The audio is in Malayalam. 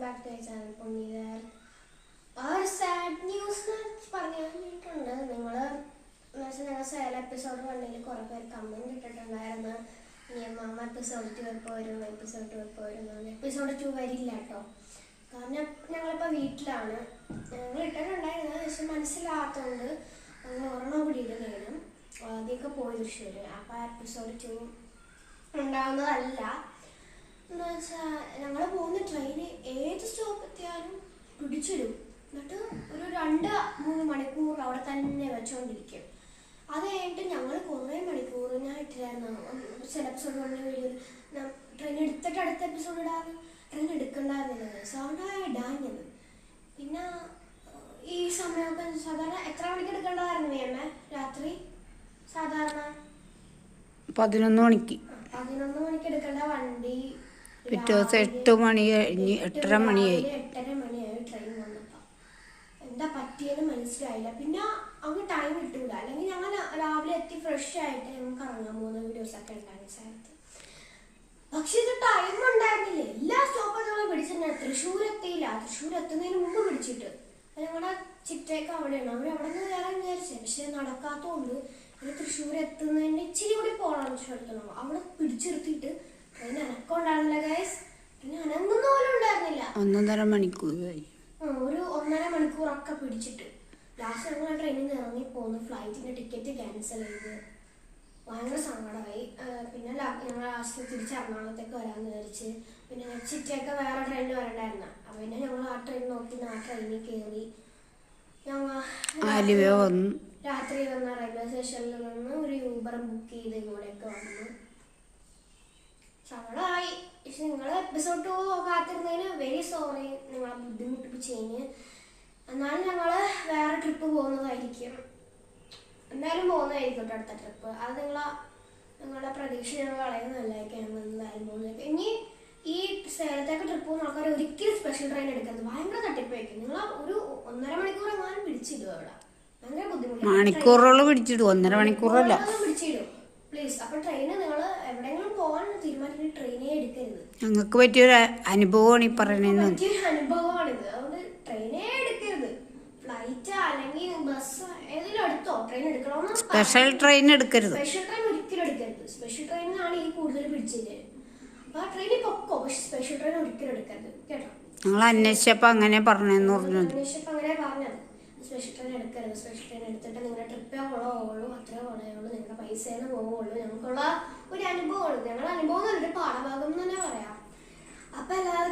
Back to channel പൊന്നീതർ. ആ ഒരു സാഡ് ന്യൂസ് പറഞ്ഞിട്ടുണ്ട്. നിങ്ങൾ ഞങ്ങൾ സേല എപ്പിസോഡ് 1 കുറെ പേര് കമന്റ് ഇട്ടിട്ടുണ്ടായിരുന്നു. അമ്മ എപ്പിസോഡ് 2 എപ്പോൾ വരും, എപ്പിസോഡ് 2 എപ്പോൾ വരും. എപ്പിസോഡ് 2 വരില്ല കേട്ടോ. കാരണം ഞങ്ങളിപ്പോൾ വീട്ടിലാണ്. ഞങ്ങൾ ഇട്ടിട്ടുണ്ടായിരുന്നത് പക്ഷെ മനസ്സിലാകാത്തതുകൊണ്ട് ഞങ്ങൾ ഒരെണ്ണം കൂടി ഇടുകയാണ്. ആദ്യമൊക്കെ പോയി തൃശ്ശൂർ. അപ്പോൾ എപ്പിസോഡ് 2 ഉണ്ടാകുന്നതല്ല. എന്ന് വെച്ചാൽ ഞങ്ങൾ പോകുന്ന ട്രെയിന് ഏത് സ്റ്റോപ്പ് എത്തിയാലും പിടിച്ചിടും. എന്നിട്ട് ഒരു 2-3 മണിക്കൂർ അവിടെ തന്നെ വെച്ചുകൊണ്ടിരിക്കും. അത് കഴിഞ്ഞിട്ട് ഞങ്ങൾ കുറേ മണിക്കൂർ ഞാൻ ഇട്ടില്ലായിരുന്നു ചില എപ്പിസോഡ് 1 വീഡിയോ ട്രെയിൻ എടുത്തിട്ട് അടുത്ത എപ്പിസോഡ് ഇടാറ്. ട്രെയിൻ എടുക്കണ്ടായിരുന്നില്ല, സൗണ്ടായ ഇടാഞ്ഞത്. പിന്നെ ഈ സമയമൊക്കെ സാധാരണ എത്ര മണിക്ക് എടുക്കേണ്ടതായിരുന്നു അമ്മ രാത്രി? സാധാരണ 11 മണിക്ക്. 11 മണിക്ക് എടുക്കേണ്ട വണ്ടി പിറ്റേ ദിവസം 8 മണി കഴിഞ്ഞ് 8:30 മണിയായി. 8:30 മണിയായി ട്രെയിൻ വന്നപ്പോൾ. എന്താ പറ്റിയെന്ന് മനസ്സിലായില്ല. പിന്നെ അങ്ങ് ടൈം ഇട്ടൂല. അല്ലെങ്കിൽ ഞങ്ങൾ രാവിലെ എത്തി ഫ്രഷ് ആയിട്ട് ഞങ്ങൾക്ക് ഇറങ്ങാൻ പോകുന്ന വീഡിയോസൊക്കെ ഉണ്ടായിരുന്നു സ്ഥലത്ത്. പക്ഷെ ഇത് ടൈം ഉണ്ടായിരുന്നില്ല. എല്ലാ സ്റ്റോപ്പും ഞങ്ങൾ പിടിച്ചിട്ടുണ്ടായിരുന്നു. തൃശ്ശൂർ എത്തിയില്ല. തൃശ്ശൂർ എത്തുന്നതിന് മുമ്പ് പിടിച്ചിട്ട് ഞങ്ങളുടെ ചിറ്റയൊക്കെ അവിടെയാണ്. അവിടെ നിന്ന് കയറാൻ വിചാരിച്ചത്. പക്ഷെ നടക്കാത്തതുകൊണ്ട് തൃശ്ശൂർ എത്തുന്നതിന് ഇച്ചിരി കൂടി പോകണം. എടുക്കണം അവിടെ പിടിച്ചിരുത്തിയിട്ട് ട്രെയിൻ അനക്കമുണ്ടായിരുന്നില്ല ഗൈസ്. പിന്നെ അനങ്ങുന്ന പോലും ഉണ്ടായിരുന്നില്ല. 1.5 മണിക്കൂറായി. ഒരു 1.5 മണിക്കൂറൊക്കെ പിടിച്ചിട്ട് ലാസ്റ്റ് ഞങ്ങൾ ട്രെയിനിൽ നിന്ന് ഇറങ്ങി പോകുന്നു. ഫ്ലൈറ്റിന്റെ ടിക്കറ്റ് ക്യാൻസൽ ചെയ്ത് ഭയങ്കര സങ്കടമായി. പിന്നെ ഞങ്ങൾ ലാസ്റ്റ് തിരിച്ച് എറണാകുളത്തേക്ക് വരാമെന്ന് വിചാരിച്ച്. പിന്നെ ചിറ്റയൊക്കെ വേറെ ട്രെയിനിൽ വരണ്ടായിരുന്നു. അപ്പം പിന്നെ ഞങ്ങൾ ആ ട്രെയിൻ നോക്കി ആ ട്രെയിനിൽ കയറി ഞങ്ങൾ രാത്രി വന്ന റെയിൽവേ സ്റ്റേഷനിൽ നിന്ന് ഒരു യൂബറും ബുക്ക് ചെയ്ത് ഇങ്ങോട്ടേക്ക് വന്നു. സങ്കടമായി. പക്ഷെ നിങ്ങൾ എപ്പിസോഡ് 2 കാത്തിരുന്നതിന് വെരി സോറി, നിങ്ങളെ ബുദ്ധിമുട്ടിപ്പിച്ചതിന്. എന്നാലും ഞങ്ങൾ വേറെ ട്രിപ്പ് പോകുന്നതായിരിക്കും. എന്തായാലും പോകുന്നതായിരിക്കും കേട്ടോ അടുത്ത ട്രിപ്പ്. അത് നിങ്ങളുടെ പ്രതീക്ഷ ഞങ്ങൾ കളയുന്നതല്ലായിരിക്കും. ഞങ്ങൾ എന്തായാലും പോകുന്നത്. ഇനി ഈ സേലത്തേക്ക് ട്രിപ്പ് പോകുന്ന ആൾക്കാർ ഒരിക്കലും സ്പെഷ്യൽ ട്രെയിൻ എടുക്കരുത്. ഭയങ്കര തട്ടിപ്പായിരിക്കും. നിങ്ങൾ ഒരു 1.5 മണിക്കൂർ എങ്ങാനും പിടിച്ചിടുക. അവിടെ ഭയങ്കര ബുദ്ധിമുട്ടാണ്. മണിക്കൂറുകൾ പിടിച്ചിടും, 1.5 മണിക്കൂറല്ല പിടിച്ചിടും പ്ലീസ്. അപ്പൊ ട്രെയിന് നിങ്ങൾ എവിടെയെങ്കിലും പോകാൻ തീരുമാനിച്ചിട്ട് ട്രെയിനേ എടുക്കരുത്. ഞങ്ങൾക്ക് പറ്റിയൊരു അനുഭവമാണ് ഈ പറയുന്നത്. പറ്റിയൊരു അനുഭവമാണിത്. അതുകൊണ്ട് ട്രെയിനേ എടുക്കരുത്. ഫ്ലൈറ്റ് അല്ലെങ്കിൽ ബസ് ഏതെങ്കിലും എടുത്തോ. ട്രെയിൻ എടുക്കണമെന്ന് സ്പെഷ്യൽ ട്രെയിൻ എടുക്കരുത്. സ്പെഷ്യൽ ട്രെയിൻ ഒരിക്കലും എടുക്കരുത്. സ്പെഷ്യൽ ട്രെയിനാണ് ഈ കൂടുതൽ പിടിച്ചത്. അപ്പൊ ആ ട്രെയിനിൽ പൊക്കോ, പക്ഷെ സ്പെഷ്യൽ ട്രെയിൻ ഒരിക്കലും എടുക്കരുത് കേട്ടോ. ഞങ്ങൾ അന്വേഷിച്ചപ്പോ അങ്ങനെ പറഞ്ഞെന്ന് പറഞ്ഞത്. അങ്ങനെ പറഞ്ഞത് സ്പെഷ്യൽ ട്രെയിൻ എടുക്കരുത്. സ്പെഷ്യൽ ട്രെയിൻ എടുത്തിട്ട് നിങ്ങളുടെ ട്രിപ്പേ ഉള്ളൂ, അത്രേ ഉള്ളൂ, നിങ്ങളുടെ പൈസേന്ന് പോവുള്ളൂ. ഞങ്ങൾക്കുള്ള ഒരു അനുഭവമാണ്. ഞങ്ങളുടെ അനുഭവം നല്ലൊരു പാഠഭാഗം എന്ന് തന്നെ പറയാം. അപ്പൊ എല്ലാവർക്കും